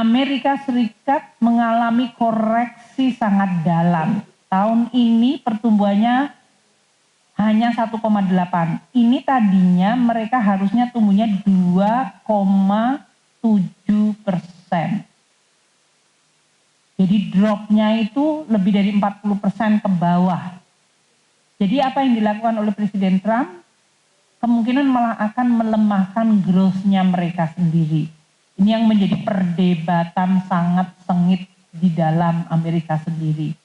Amerika Serikat mengalami koreksi sangat dalam. Tahun ini pertumbuhannya hanya 1,8. Ini tadinya mereka harusnya tumbuhnya 2,7%. Jadi dropnya itu lebih dari 40% ke bawah. Jadi apa yang dilakukan oleh Presiden Trump? Kemungkinan malah akan melemahkan growth-nya mereka sendiri. Ini yang menjadi perdebatan sangat sengit di dalam Amerika sendiri.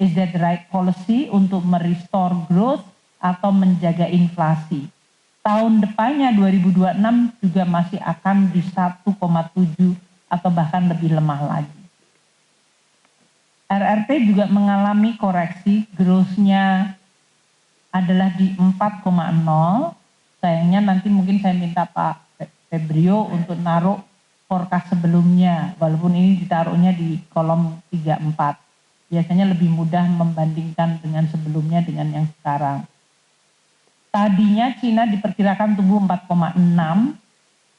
Is that the right policy untuk merestore growth atau menjaga inflasi? Tahun depannya 2026 juga masih akan di 1,7 atau bahkan lebih lemah lagi. RRT juga mengalami koreksi, growth-nya adalah di 4,0. Sayangnya nanti mungkin saya minta Pak Febrio untuk naruh forecast sebelumnya, walaupun ini ditaruhnya di kolom 34. Biasanya lebih mudah membandingkan dengan sebelumnya dengan yang sekarang. Tadinya Cina diperkirakan tumbuh 4,6,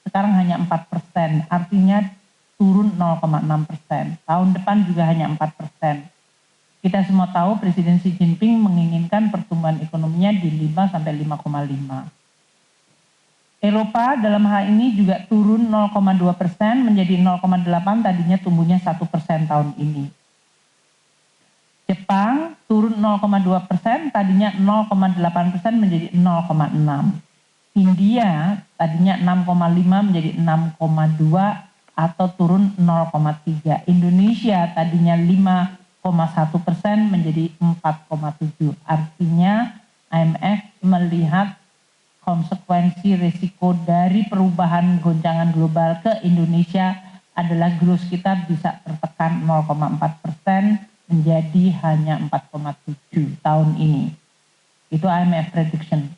sekarang hanya 4%, artinya turun 0,6%. Tahun depan juga hanya 4%. Kita semua tahu Presiden Xi Jinping menginginkan pertumbuhan ekonominya di 5-5,5. Eropa dalam hal ini juga turun 0,2% menjadi 0,8, tadinya tumbuhnya 1% tahun ini. Jepang turun 0,2%, tadinya 0,8% menjadi 0,6. India tadinya 6,5 menjadi 6,2 atau turun 0,3. Indonesia tadinya 5,1% menjadi 4,7. Artinya IMF melihat konsekuensi risiko dari perubahan goncangan global ke Indonesia adalah growth kita bisa tertekan 0,4% menjadi hanya 4,7 tahun ini. Itu IMF prediction.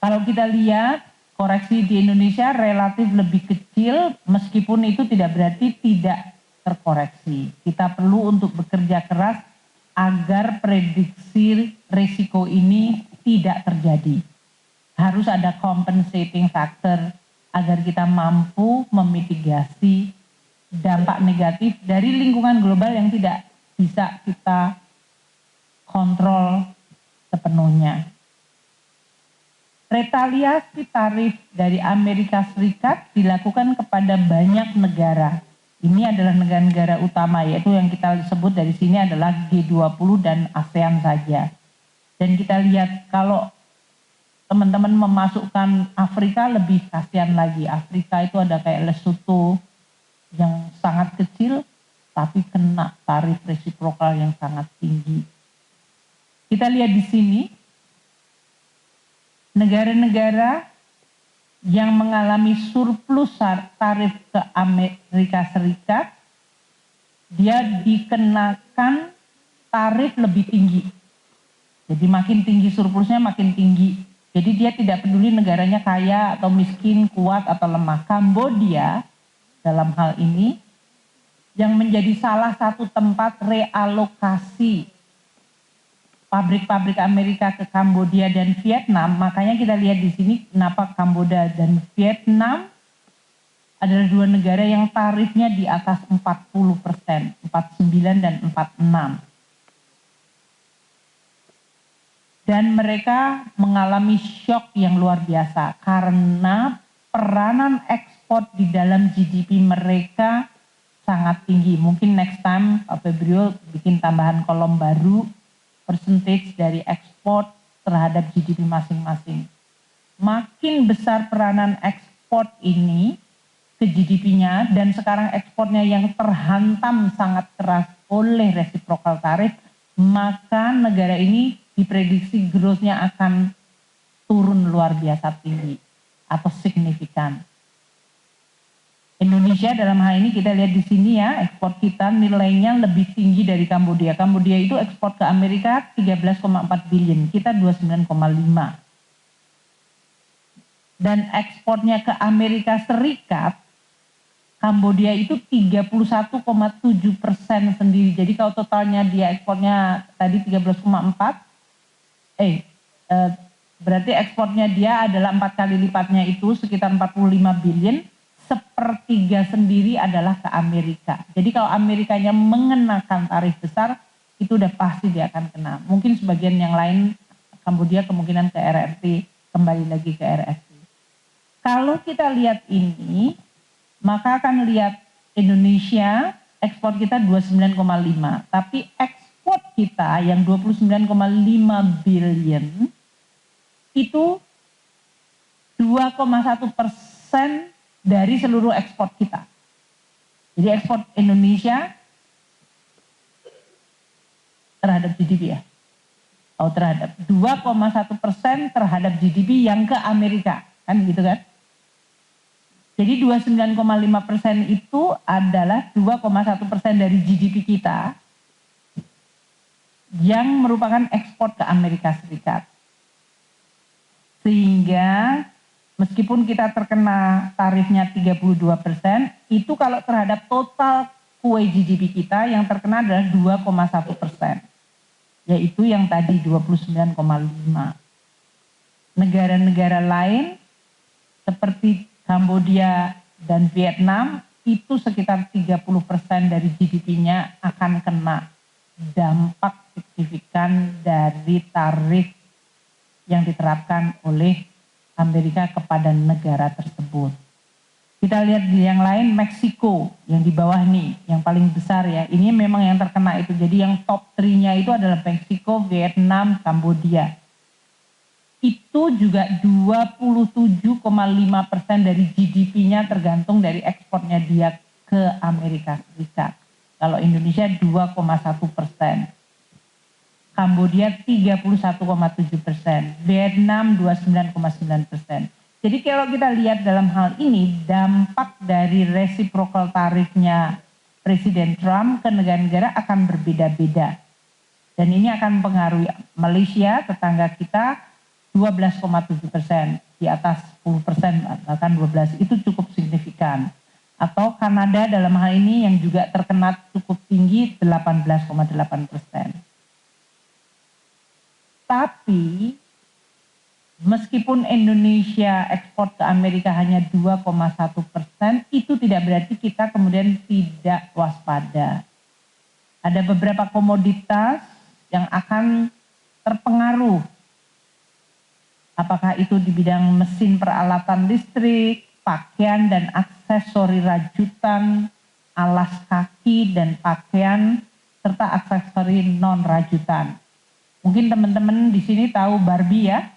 Kalau kita lihat koreksi di Indonesia relatif lebih kecil, meskipun itu tidak berarti tidak terkoreksi. Kita perlu untuk bekerja keras agar prediksi risiko ini tidak terjadi. Harus ada compensating factor agar kita mampu memitigasi dampak negatif dari lingkungan global yang tidak bisa kita kontrol sepenuhnya. Retaliasi tarif dari Amerika Serikat dilakukan kepada banyak negara. Ini adalah negara-negara utama, yaitu yang kita sebut dari sini adalah G20 dan ASEAN saja. Dan kita lihat kalau teman-teman memasukkan Afrika lebih kasihan lagi. Afrika itu ada kayak Lesotho yang sangat kecil tapi kena tarif resiprokal yang sangat tinggi. Kita lihat di sini negara-negara yang mengalami surplus tarif ke Amerika Serikat, dia dikenakan tarif lebih tinggi. Jadi makin tinggi surplusnya makin tinggi. Jadi dia tidak peduli negaranya kaya atau miskin, kuat atau lemah. Kambodia dalam hal ini yang menjadi salah satu tempat realokasi pabrik-pabrik Amerika ke Kambodia dan Vietnam. Makanya kita lihat di sini kenapa Kambodia dan Vietnam adalah dua negara yang tarifnya di atas 40%, 49 dan 46. Dan mereka mengalami shock yang luar biasa karena peranan ekspor di dalam GDP mereka sangat tinggi. Mungkin next time Pak Febrio bikin tambahan kolom baru, percentage dari ekspor terhadap GDP masing-masing. Makin besar peranan ekspor ini ke GDP-nya dan sekarang ekspornya yang terhantam sangat keras oleh reciprocal tarif, maka negara ini diprediksi growth-nya akan turun luar biasa tinggi atau signifikan. Indonesia dalam hal ini kita lihat di sini ya, ekspor kita nilainya lebih tinggi dari Kambodia. Kambodia itu ekspor ke Amerika 13,4 billion, kita 29,5. Dan ekspornya ke Amerika Serikat, Kambodia itu 31,7% sendiri. Jadi kalau totalnya dia ekspornya tadi 13,4, berarti ekspornya dia adalah 4 kali lipatnya itu sekitar 45 billion, sepertiga sendiri adalah ke Amerika. Jadi kalau Amerikanya mengenakan tarif besar, itu udah pasti dia akan kena. Mungkin sebagian yang lain, Kambodia kemungkinan ke RRT, kembali lagi ke RRT. Kalau kita lihat ini, maka akan lihat Indonesia, ekspor kita 29,5, tapi ekspor kita yang 29,5 billion, itu 2,1% dari seluruh ekspor kita. Jadi ekspor Indonesia terhadap GDP ya. Oh, terhadap 2,1% terhadap GDP yang ke Amerika, kan gitu kan? Jadi 29,5% itu adalah 2,1% dari GDP kita yang merupakan ekspor ke Amerika Serikat. Sehingga meskipun kita terkena tarifnya 32%, itu kalau terhadap total kue GDP kita yang terkena adalah 2,1%. Yaitu yang tadi 29,5. Negara-negara lain seperti Kambodia dan Vietnam itu sekitar 30% dari GDP-nya akan kena dampak signifikan dari tarif yang diterapkan oleh Amerika kepada negara tersebut. Kita lihat di yang lain, Meksiko yang di bawah nih, yang paling besar ya. Ini memang yang terkena itu. Jadi yang top 3-nya itu adalah Meksiko, Vietnam, Kambodia. Itu juga 27,5% dari GDP-nya tergantung dari ekspornya dia ke Amerika Serikat. Kalau Indonesia 2,1%. Kambodia 31,7%, Vietnam 29,9%. Jadi kalau kita lihat dalam hal ini, dampak dari reciprocal tarifnya Presiden Trump ke negara-negara akan berbeda-beda. Dan ini akan mempengaruhi Malaysia, tetangga kita, 12,7%, di atas 10%, bahkan 12%, itu cukup signifikan. Atau Kanada dalam hal ini yang juga terkena cukup tinggi, 18,8%. Tapi meskipun Indonesia ekspor ke Amerika hanya 2,1%, itu tidak berarti kita kemudian tidak waspada. Ada beberapa komoditas yang akan terpengaruh. Apakah itu di bidang mesin peralatan listrik, pakaian dan aksesori rajutan, alas kaki dan pakaian, serta aksesori non-rajutan. Mungkin teman-teman di sini tahu Barbie ya.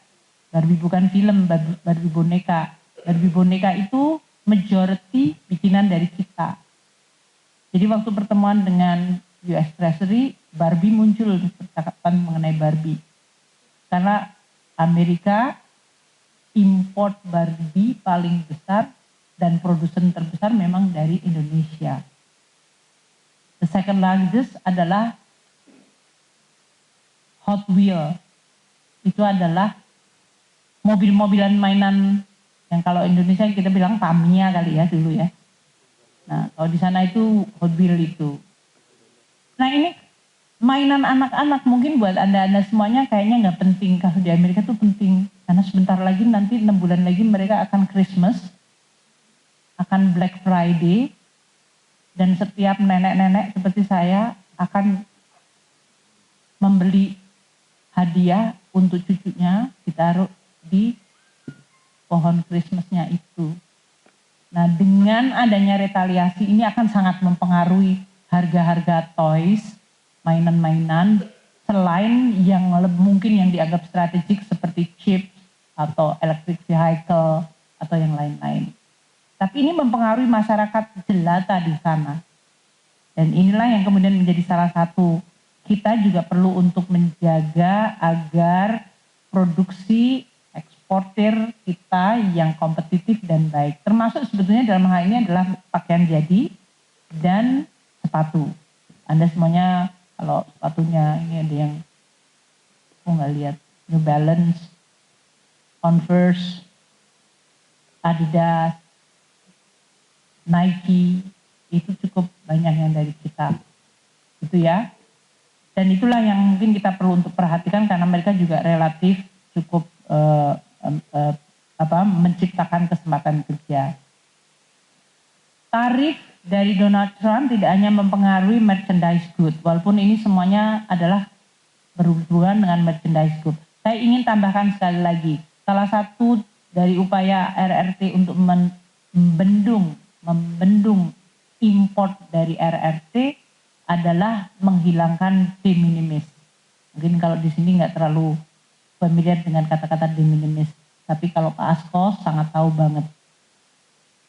Barbie bukan film, Barbie boneka. Barbie boneka itu majority bikinan dari kita. Jadi waktu pertemuan dengan US Treasury, Barbie muncul percakapan mengenai Barbie. Karena Amerika import Barbie paling besar dan produsen terbesar memang dari Indonesia. The second largest adalah Hot Wheels. Itu adalah mobil-mobilan mainan yang kalau Indonesia kita bilang Tamiya kali ya dulu ya. Nah kalau di sana itu Hot Wheels itu. Nah ini mainan anak-anak mungkin buat anda semuanya kayaknya nggak penting. Kalau di Amerika tuh penting. Karena sebentar lagi nanti 6 bulan lagi mereka akan Christmas. Akan Black Friday. Dan setiap nenek-nenek seperti saya akan membeli hadiah untuk cucunya ditaruh di pohon Christmasnya itu. Nah dengan adanya retaliasi ini akan sangat mempengaruhi harga-harga toys, mainan-mainan, selain yang mungkin yang dianggap strategik seperti chip atau electric vehicle atau yang lain-lain. Tapi ini mempengaruhi masyarakat jelata di sana. Dan inilah yang kemudian menjadi salah satu kita juga perlu untuk menjaga agar produksi eksportir kita yang kompetitif dan baik. Termasuk sebetulnya dalam hal ini adalah pakaian jadi dan sepatu. Anda semuanya kalau sepatunya ini ada yang aku nggak lihat, New Balance, Converse, Adidas, Nike, itu cukup banyak yang dari kita. Gitu ya. Dan itulah yang mungkin kita perlu untuk perhatikan karena mereka juga relatif cukup menciptakan kesempatan kerja. tarif dari Donald Trump tidak hanya mempengaruhi merchandise good, walaupun ini semuanya adalah berhubungan dengan merchandise good. Saya ingin tambahkan sekali lagi, salah satu dari upaya RRT untuk membendung import dari RRT adalah menghilangkan de minimis. Mungkin kalau di sini nggak terlalu familiar dengan kata-kata de minimis, tapi kalau Pak Asko sangat tahu banget.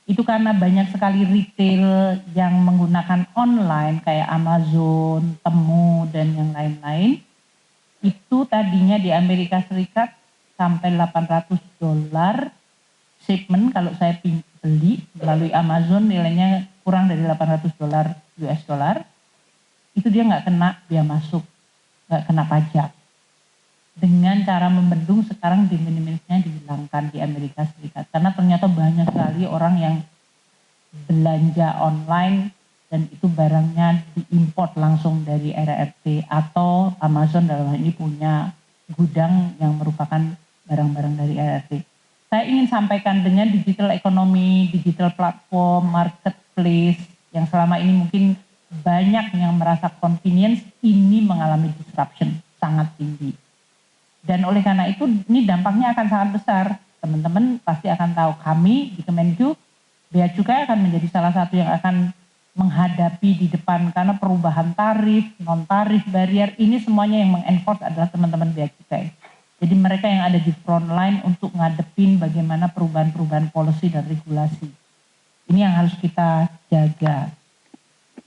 Itu karena banyak sekali retail yang menggunakan online kayak Amazon, Temu, dan yang lain-lain. Itu tadinya di Amerika Serikat sampai $800 shipment kalau saya beli melalui Amazon nilainya kurang dari $800 US dollar. Itu dia nggak kena biaya masuk, nggak kena pajak. Dengan cara membendung sekarang de minimisnya dihilangkan di Amerika Serikat. Karena ternyata banyak sekali orang yang belanja online dan itu barangnya diimport langsung dari RRT atau Amazon dalam hal ini punya gudang yang merupakan barang-barang dari RRT. Saya ingin sampaikan dengan digital ekonomi, digital platform, marketplace yang selama ini mungkin banyak yang merasa convenience ini mengalami disruption sangat tinggi. Dan oleh karena itu ini dampaknya akan sangat besar. Teman-teman pasti akan tahu kami di Kemenq, Bea Cukai akan menjadi salah satu yang akan menghadapi di depan karena perubahan tarif, non-tarif, barrier ini semuanya yang mengenforce adalah teman-teman Bea Cukai. Jadi mereka yang ada di front line untuk ngadepin bagaimana perubahan-perubahan policy dan regulasi. Ini yang harus kita jaga.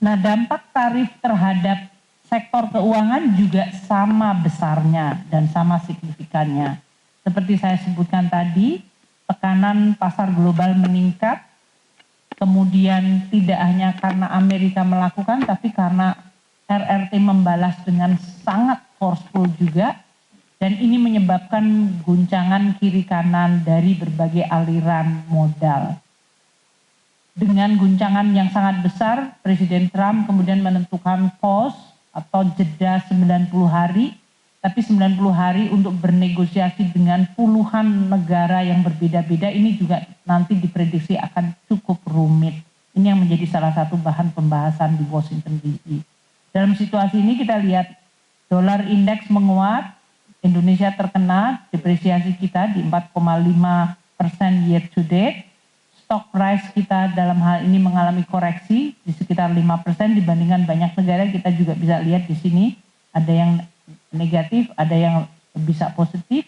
Nah, dampak tarif terhadap sektor keuangan juga sama besarnya dan sama signifikannya. Seperti saya sebutkan tadi, tekanan pasar global meningkat, kemudian tidak hanya karena Amerika melakukan, tapi karena RRT membalas dengan sangat forceful juga, dan ini menyebabkan guncangan kiri kanan dari berbagai aliran modal. Dengan guncangan yang sangat besar, Presiden Trump kemudian menentukan pause atau jeda 90 hari, tapi 90 hari untuk bernegosiasi dengan puluhan negara yang berbeda-beda ini juga nanti diprediksi akan cukup rumit. Ini yang menjadi salah satu bahan pembahasan di Washington DC. Dalam situasi ini kita lihat dolar indeks menguat, Indonesia terkena depresiasi kita di 4,5% year to date. Stock price kita dalam hal ini mengalami koreksi di sekitar 5% dibandingkan banyak negara. Kita juga bisa lihat di sini ada yang negatif, ada yang bisa positif.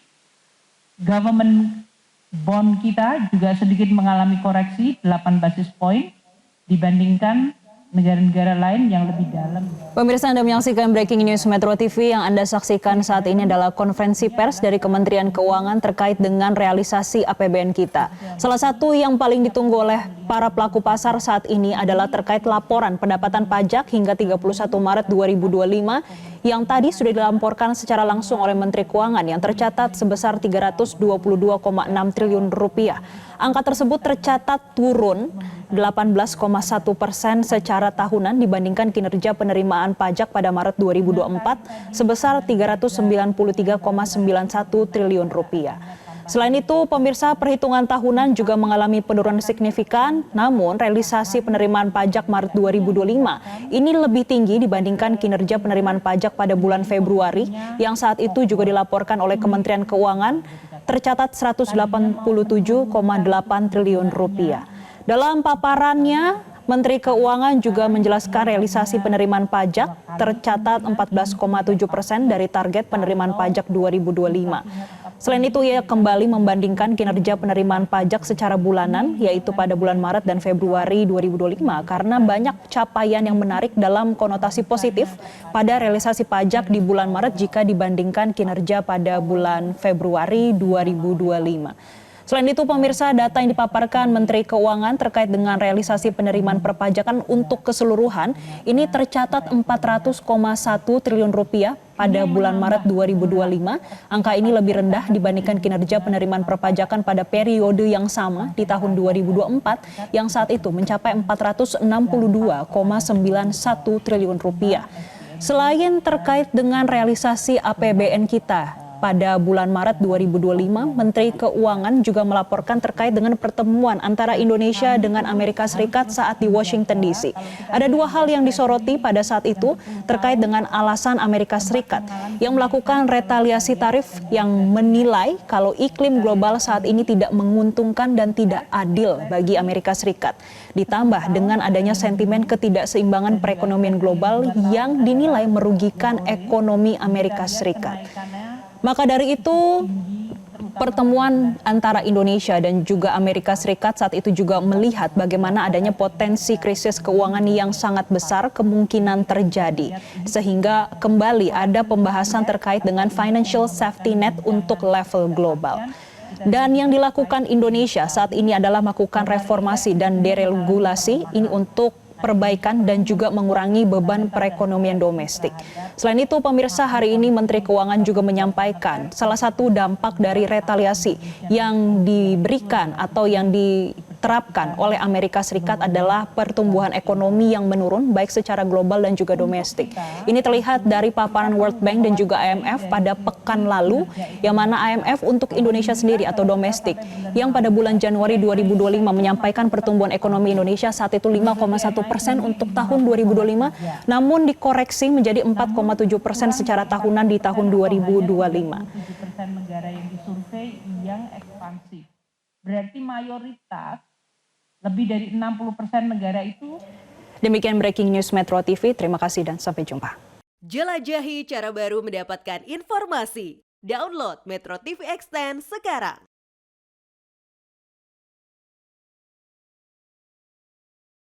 Government bond kita juga sedikit mengalami koreksi 8 basis point dibandingkan negara-negara lain yang lebih dalam. Pemirsa, Anda menyaksikan Breaking News Metro TV. Yang Anda saksikan saat ini adalah konferensi pers dari Kementerian Keuangan terkait dengan realisasi APBN kita. Salah satu yang paling ditunggu oleh para pelaku pasar saat ini adalah terkait laporan pendapatan pajak hingga 31 Maret 2025 yang tadi sudah dilaporkan secara langsung oleh Menteri Keuangan yang tercatat sebesar 322,6 triliun rupiah. Angka tersebut tercatat turun 18,1% secara tahunan dibandingkan kinerja penerimaan pajak pada Maret 2024 sebesar 393,91 triliun rupiah. Selain itu, pemirsa, perhitungan tahunan juga mengalami penurunan signifikan, namun realisasi penerimaan pajak Maret 2025 ini lebih tinggi dibandingkan kinerja penerimaan pajak pada bulan Februari yang saat itu juga dilaporkan oleh Kementerian Keuangan tercatat 187,8 triliun rupiah. Dalam paparannya, Menteri Keuangan juga menjelaskan realisasi penerimaan pajak tercatat 14,7% dari target penerimaan pajak 2025. Selain itu, ia kembali membandingkan kinerja penerimaan pajak secara bulanan, yaitu pada bulan Maret dan Februari 2025, karena banyak capaian yang menarik dalam konotasi positif pada realisasi pajak di bulan Maret jika dibandingkan kinerja pada bulan Februari 2025. Selain itu, pemirsa, data yang dipaparkan Menteri Keuangan terkait dengan realisasi penerimaan perpajakan untuk keseluruhan ini tercatat 400,1 triliun rupiah pada bulan Maret 2025. Angka ini lebih rendah dibandingkan kinerja penerimaan perpajakan pada periode yang sama di tahun 2024 yang saat itu mencapai 462,91 triliun rupiah. Selain terkait dengan realisasi APBN kita, pada bulan Maret 2025, Menteri Keuangan juga melaporkan terkait dengan pertemuan antara Indonesia dengan Amerika Serikat saat di Washington DC. Ada dua hal yang disoroti pada saat itu terkait dengan alasan Amerika Serikat yang melakukan retaliasi tarif yang menilai kalau iklim global saat ini tidak menguntungkan dan tidak adil bagi Amerika Serikat. Ditambah dengan adanya sentimen ketidakseimbangan perekonomian global yang dinilai merugikan ekonomi Amerika Serikat. Maka dari itu, pertemuan antara Indonesia dan juga Amerika Serikat saat itu juga melihat bagaimana adanya potensi krisis keuangan yang sangat besar kemungkinan terjadi. Sehingga kembali ada pembahasan terkait dengan financial safety net untuk level global. Dan yang dilakukan Indonesia saat ini adalah melakukan reformasi dan deregulasi ini untuk perbaikan dan juga mengurangi beban perekonomian domestik. Selain itu, pemirsa, hari ini Menteri Keuangan juga menyampaikan salah satu dampak dari retaliasi yang diberikan atau yang diterapkan oleh Amerika Serikat adalah pertumbuhan ekonomi yang menurun baik secara global dan juga domestik. Ini terlihat dari paparan World Bank dan juga IMF pada pekan lalu, yang mana IMF untuk Indonesia sendiri atau domestik yang pada bulan Januari 2025 menyampaikan pertumbuhan ekonomi Indonesia saat itu 5,1% untuk tahun 2025, namun dikoreksi menjadi 4,7% secara tahunan di tahun 2025. 7% negara yang disurvei yang ekspansif. Berarti mayoritas lebih dari 60% negara itu. Demikian breaking news Metro TV. Terima kasih dan sampai jumpa. Jelajahi cara baru mendapatkan informasi. Download Metro TV Extend sekarang.